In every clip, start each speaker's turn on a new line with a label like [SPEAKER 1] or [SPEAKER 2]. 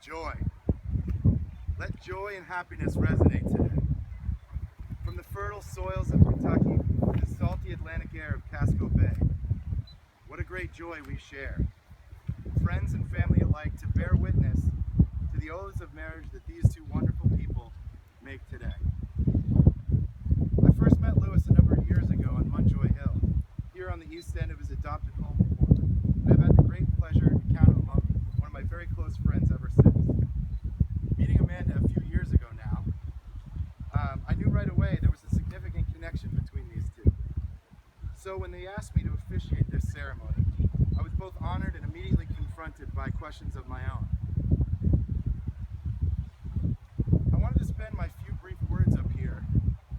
[SPEAKER 1] Joy. Let joy and happiness resonate today. From the fertile soils of Kentucky to the salty Atlantic air of Casco Bay. What a great joy we share. Friends and family alike to bear witness to the oaths of marriage that these two wonderful people make today. I first met Lewis a number of years ago on Munjoy Hill, here on the east end of his adopted home in Portland. And I've had the great pleasure to count him among one of my very close friends ever since. Meeting Amanda a few years ago now, I knew right away there was a significant connection between these two. So when they asked me to officiate this ceremony, I was both honored and immediately confronted by questions of my own. I wanted to spend my few brief words up here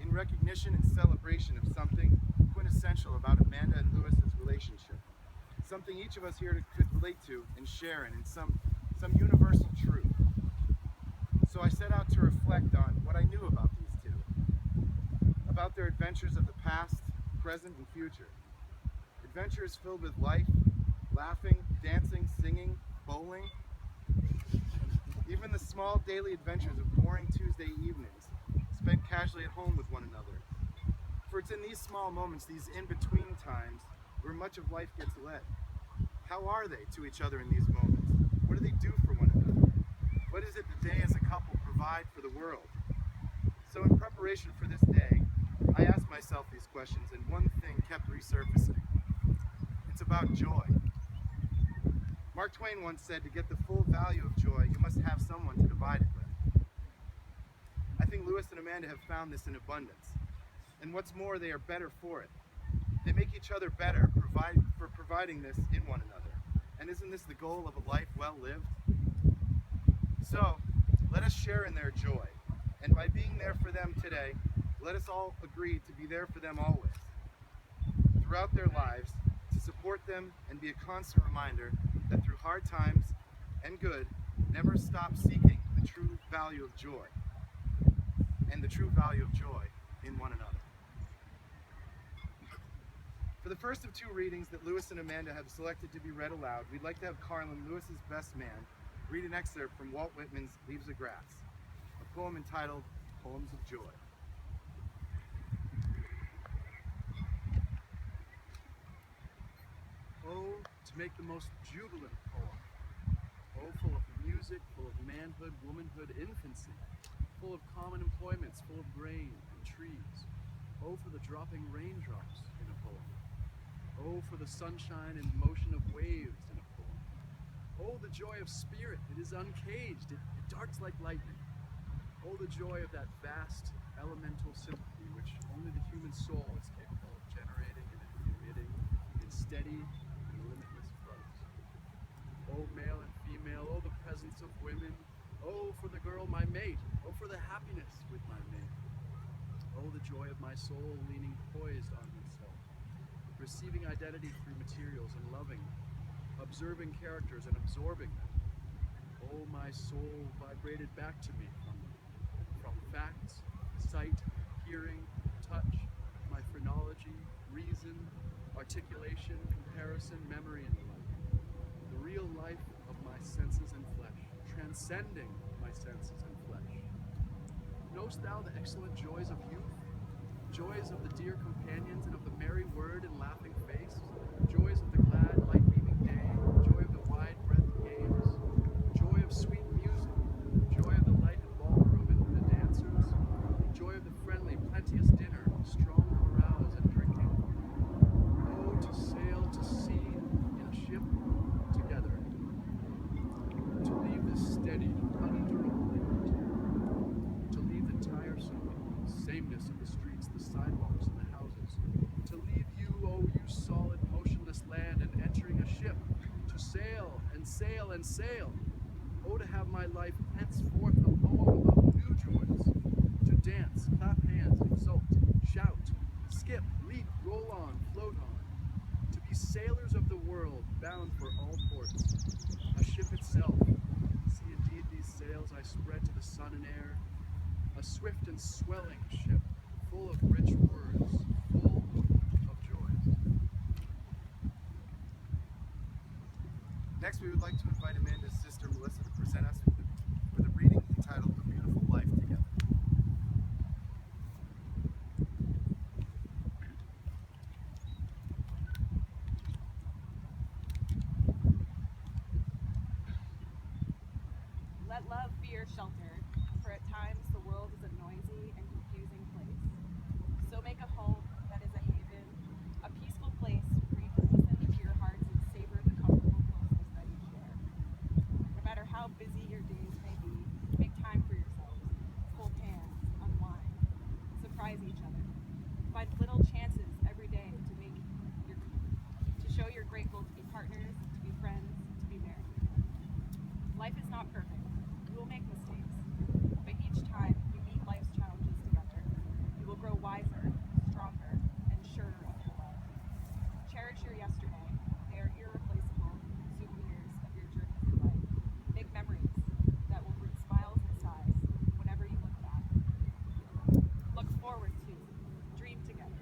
[SPEAKER 1] in recognition and celebration of something quintessential about Amanda and Lewis's relationship. Something each of us here could relate to and share in some universal truth. So I set out to reflect on what I knew about these two, about their adventures of the past, present, and future. Adventures filled with life, laughing, dancing, singing, bowling, even the small daily adventures of boring Tuesday evenings spent casually at home with one another. For it's in these small moments, these in-between times, where much of life gets led. How are they to each other in these moments? What do they do for one another? What is it that they as a couple provide for the world? So in preparation for this day, I asked myself these questions, and one thing kept resurfacing. It's about joy. Mark Twain once said, to get the full value of joy, you must have someone to divide it with. I think Lewis and Amanda have found this in abundance. And what's more, they are better for it. They make each other better for providing this in one another. And isn't this the goal of a life well lived? So, let us share in their joy. And by being there for them today, let us all agree to be there for them always. Throughout their lives, to support them and be a constant reminder that through hard times and good, never stop seeking the true value of joy. And the true value of joy in one another. For the first of two readings that Lewis and Amanda have selected to be read aloud, we'd like to have Carlin, Lewis's best man, read an excerpt from Walt Whitman's Leaves of Grass, a poem entitled Poems of Joy.
[SPEAKER 2] Oh, to make the most jubilant poem. Oh, full of music, full of manhood, womanhood, infancy, full of common employments, full of grain and trees. Oh, for the dropping raindrops in a poem. Oh, for the sunshine and motion of waves in a poem. Oh, the joy of spirit, it is uncaged, it darts like lightning. Oh, the joy of that vast elemental sympathy which only the human soul is capable of generating and emitting in steady and limitless flows. Oh, male and female, oh, the presence of women. Oh, for the girl, my mate. Oh, for the happiness with my mate. Oh, the joy of my soul leaning poised on himself, receiving identity through materials and loving them, observing characters and absorbing them. Oh, my soul vibrated back to me from facts, sight, hearing, touch, my phrenology, reason, articulation, comparison, memory, and life. The real life of my senses and flesh, transcending my senses and flesh. Knowst thou the excellent joys of youth? Joys of the dear companions and of the merry word and laughing face? Joys of the glad, light-beaming day? Joy of the wide-breadth games? Joy of sweet music? Joy of the lighted ballroom and the dancers? Joy of the friendly, plenteous dinner, strong carouse and drinking? Oh, to sail to sea in a ship together. To leave this steady, unendurable land. To leave the tiresome sameness of the streets, the sidewalks, and the houses. To leave you, oh, you solid, motionless land, and entering a ship. To sail and sail and sail. Oh, to have my life henceforth a poem of new joys. To dance, clap hands, exult, shout, skip, leap, roll on, float on. To be sailors of the world, bound for all ports. A ship itself. See indeed these sails I spread to the sun and air. A swift and swelling ship, full of rich words, full of joys.
[SPEAKER 1] Next, we would like to invite Amanda's sister, Melissa, to present us with the
[SPEAKER 3] be your shelter, for at times the world is a noisy and confusing place. So make a home that is a haven, a peaceful place where you can listen to your hearts and savor the comfortable closeness that you share. No matter how busy your days may be, make time for yourselves. Hold hands, unwind, surprise each other. Find little chances every day to show you're grateful to be partners, to be friends, to be married. Life is not perfect. You will make mistakes. But each time you meet life's challenges together, you will grow wiser, stronger, and surer of your love. Cherish your yesterday. They are irreplaceable souvenirs of your journey through life. Make memories that will bring smiles and sighs whenever you look back. Look forward to, dream together,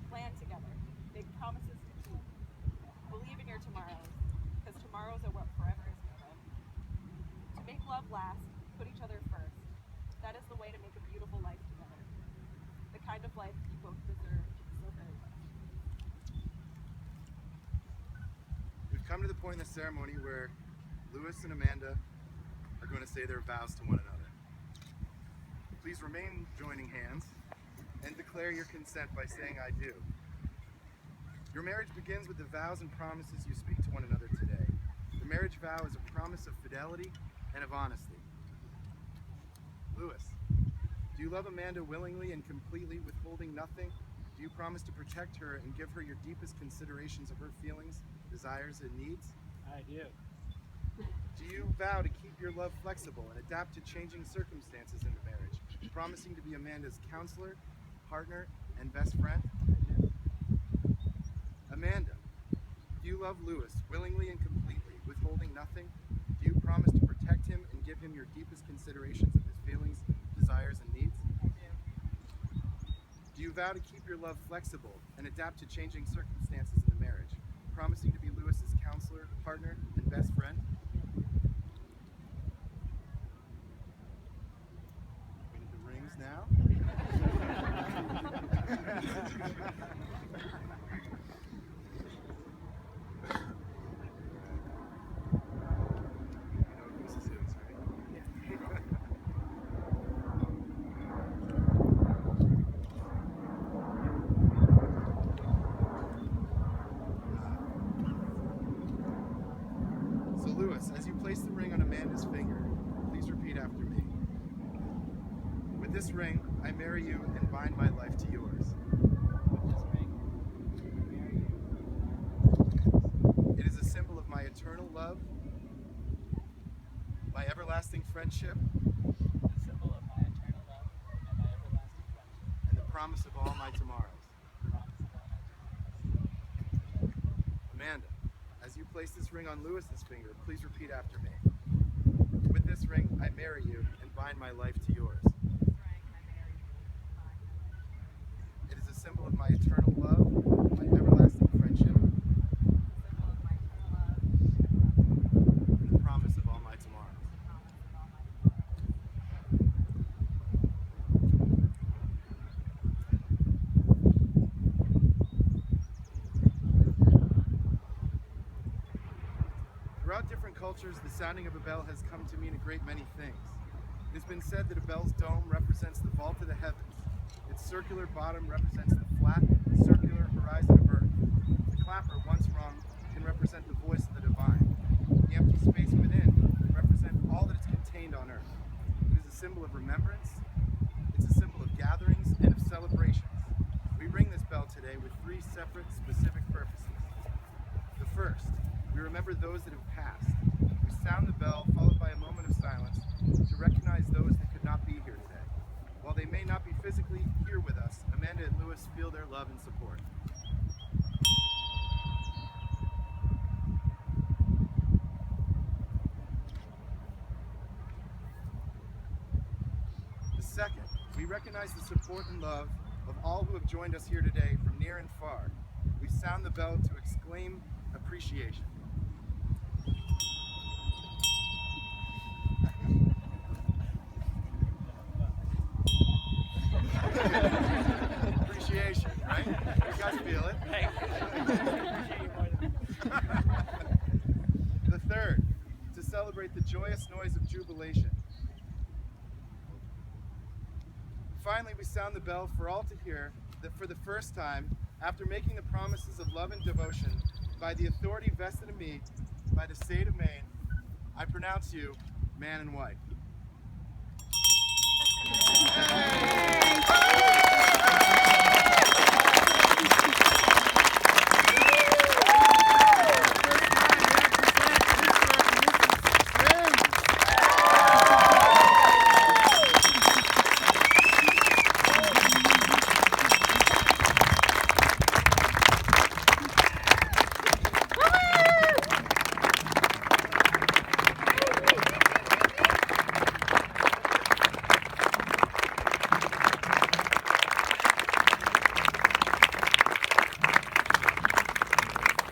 [SPEAKER 3] plan together, make promises to keep. Believe in your tomorrows, because tomorrows are what forever is made of. To make love last, put each other first. That is the way to make a beautiful life together. The kind of life you both deserve so very much.
[SPEAKER 1] We've come to the point in the ceremony where Louis and Amanda are going to say their vows to one another. Please remain joining hands and declare your consent by saying "I do." Your marriage begins with the vows and promises you speak to one another today. The marriage vow is a promise of fidelity and of honesty. Louis, do you love Amanda willingly and completely, withholding nothing? Do you promise to protect her and give her your deepest considerations of her feelings, desires, and needs?
[SPEAKER 4] I do.
[SPEAKER 1] Do you vow to keep your love flexible and adapt to changing circumstances in the marriage, promising to be Amanda's counselor, partner, and best friend? Amanda, do you love Louis willingly and completely, withholding nothing? Do you promise to protect him and give him your deepest considerations of his feelings, desires, and needs?
[SPEAKER 3] I do.
[SPEAKER 1] Do you vow to keep your love flexible and adapt to changing circumstances in the marriage, promising to be Louis's counselor, partner, and best friend? We need the rings now. So Louis, as you place the ring on Amanda's finger, please repeat after me. With this ring, I marry you and bind my life to yours.
[SPEAKER 4] With this ring, I marry you.
[SPEAKER 1] It is a symbol of my eternal love, my everlasting friendship,
[SPEAKER 4] The symbol of my eternal love and my everlasting friendship.
[SPEAKER 1] and the promise of all my tomorrows.
[SPEAKER 4] The promise of all my tomorrows.
[SPEAKER 1] Amanda, as you place this ring on Louis's finger, please repeat after me. With this ring, I marry you and bind my life to yours. It is a symbol of my eternal love, my everlasting friendship, and the promise of all my tomorrows. Throughout different cultures, the sounding of a bell has come to mean a great many things. It has been said that a bell's dome represents the vault of the heavens. Its circular bottom represents the flat, circular horizon of Earth. The clapper, once rung, can represent the voice of the divine. The empty space within represents all that is contained on Earth. It is a symbol of remembrance, it's a symbol of gatherings and of celebrations. We ring this bell today with three separate, specific purposes. The first, we remember those that have passed. We sound the bell, followed by a moment of silence, to recognize those that could not be here today. While they may not be physically here with us, Amanda and Louis feel their love and support. The second, we recognize the support and love of all who have joined us here today from near and far. We sound the bell to exclaim appreciation. Appreciation, right? You guys feel it. The third, to celebrate the joyous noise of jubilation. finally, we sound the bell for all to hear that for the first time, after making the promises of love and devotion, by the authority vested in me by the state of Maine, I pronounce you man and wife. Hey!